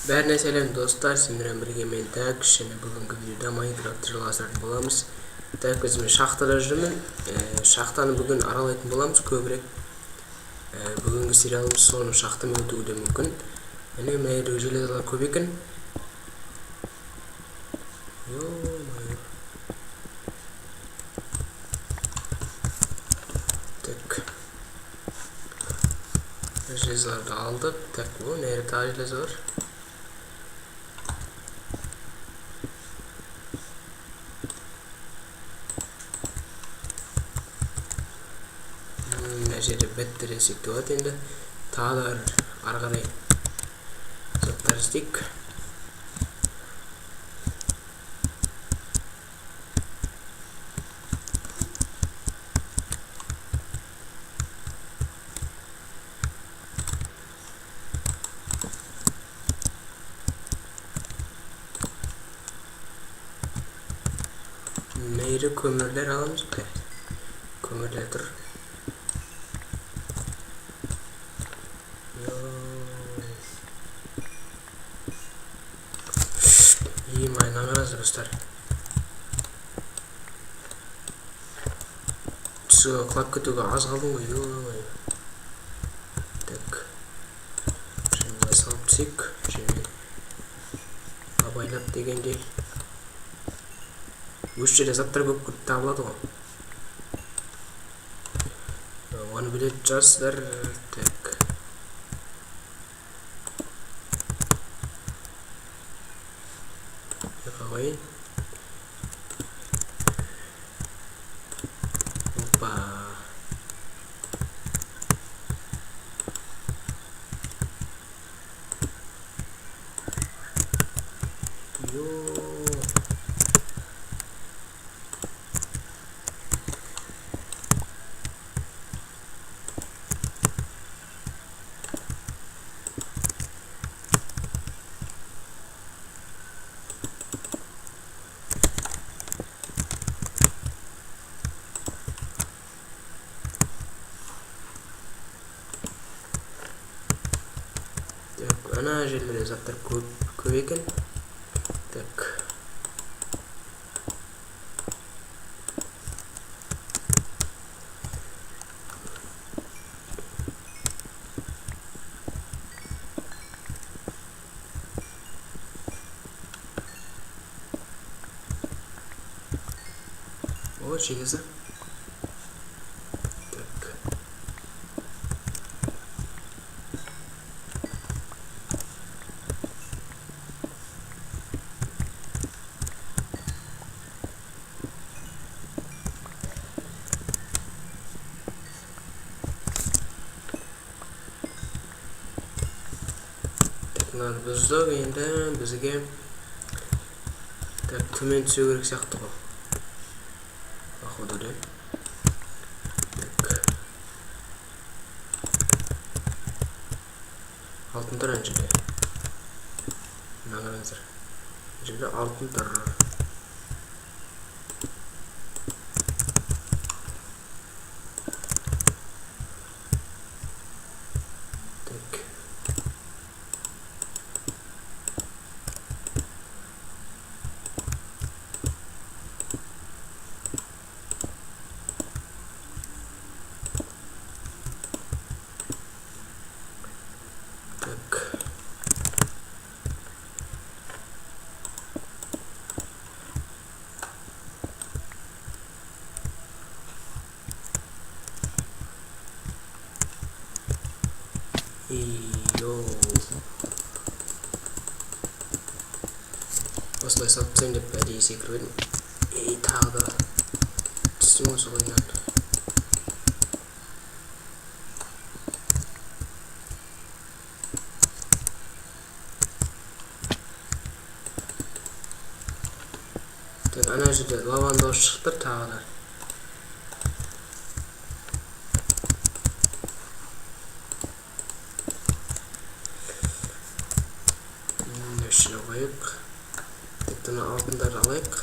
Бәріне сәлем достар, сендермен бірге мен Тәкіш және бүгінгі видеода Майнкрафт жалғастыратын боламыз. Так, өзіме шахтада жүрмін. Шахтаны бүгін аралайтын боламыз көбірек. Бүгінгі сериалымыз соны шахтамен өтуі де мүмкін. Міне мына жердегі железалар көп екен. Так. Железаларды алдық. Так, мына жерде тағы железа бар. Мына жерде беттер есепте болады енді. Тағы да ары қарай заттар істейік. Meyre kömürler alalım ki. Kömürler dur. İyi maylanlarız dostlar. Su kulak kutuga az kaldım mı? Tak. Şimdi salpsik. Şimdi abaylap degende. Үш жерде заттар көп табылады ғой. Оны білетін шығарсыздар. Так. Қойын. Опа. Ana жерде заттар көп екен. Так. О, железо. Бұздық енді бізге төмен түсу керек сияқты ғой. Походу. Алтын тұр жерде. Мына қараңыздар. Жерде алтын тұр. Осылай сатсам деп әдейі секіріп едім. Тағы да түстім осы ойынан. Ана жерде лаваны дауыс шықты тағы да. Өшіне қойып. Тектіні алтындарды алайық.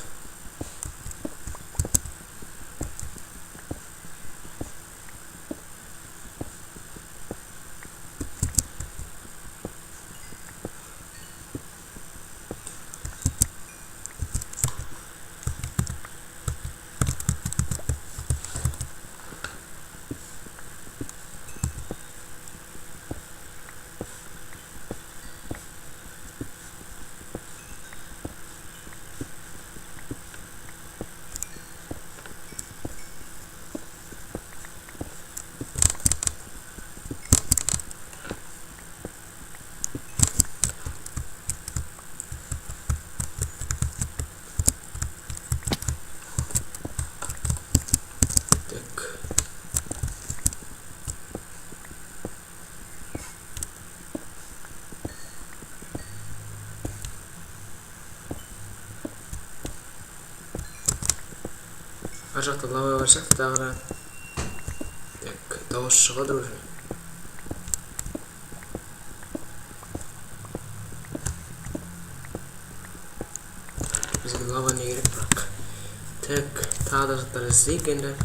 ар жакта лава бар сыяктуу дагы. Так, дауыс чыгат уже. Бизге лава не керек бирок. Так, тағы да заттар іздейік енді.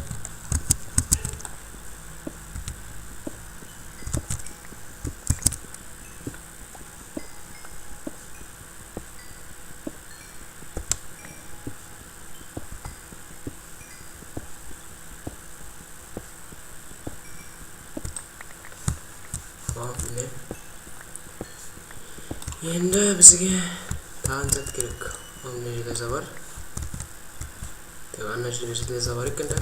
Енді бізге тағы зат керек. Ол мына железа бар. Ана жерде железа бар екен да.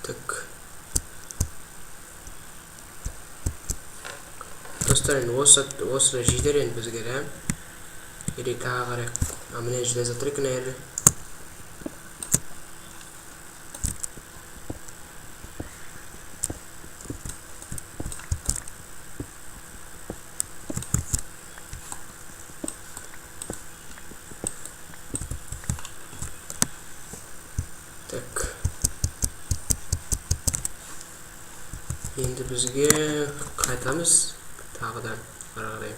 Так. Достар, енді осы жидер енді бізге да. Керек тағы қарайық. Міне железа тұр екен әлі. Так. Енді бізге қайтамыз. Тағы да қарай.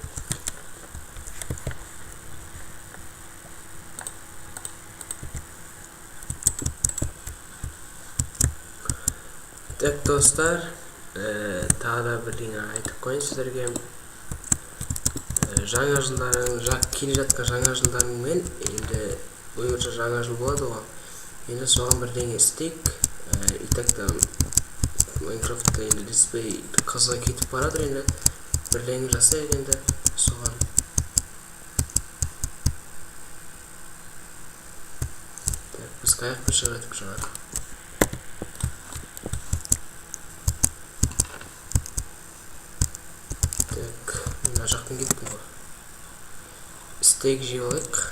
Так, достар, тағы да бірдеңе айтып қояйын сіздерге. Жаңа жылдардың, келе жатқан жаңа жылдармен енді ойынша жаңа жыл болады ғой. Енді соған бірдеңе істейік. Итакта Майнкрафтта енді дисплей қызға кетіп барадыр, енді бірдеңе жасайық енді соған. Так, біз қаяққа шығадық жаңағы. Так, мына жақтан кеттім ғой. Стейк жей алайық.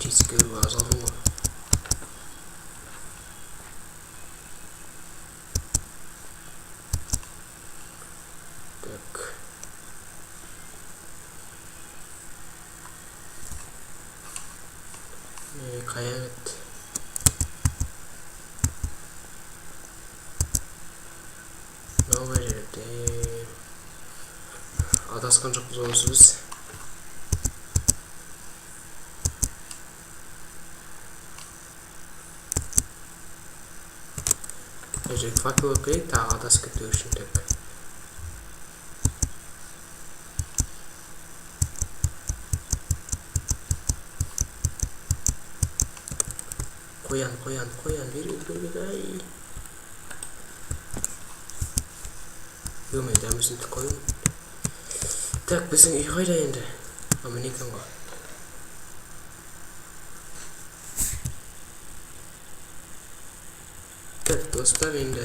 Тесікері азалдым ғой. Так. Қаят. Новый жерде. Адасқан жоқпыз осы біз. Жек факел керек, тағы адасып кетпеу үшін. Так. Қоян, берген, ай. Мен дәмесін түк қойын. Так, біздің үй қайда енді? Амын екен ғой. Так, достар, енді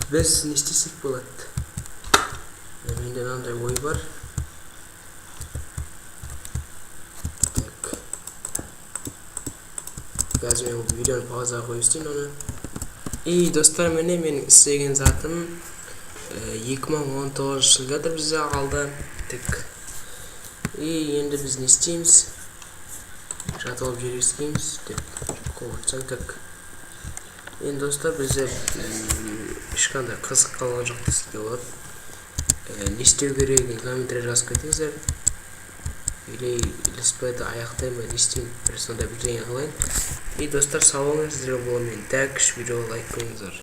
біз не істесек болады. Менде мынандай ой бар. Так. Қазір мен видеоны паузаға қойып істейін оны. И достар, міне мен істеген затым 2019 жылғадыр бізде қалды. Так. И енді біз не істейміз? Жатып алып жер істейміз. Так, қоғыртсаң. Так. Енді достар, бізде ешқандай қызық қалған жоқ десек те болады. Не істеу керегін комментарий жазып кетіңіздер. Или летсплейді аяқтаймын, не істеймін, бір сондай бірдеңе қылайын. И достар, сау болыңыз, сіздерге боламын. Так, видеоға лайк қойыңыздар.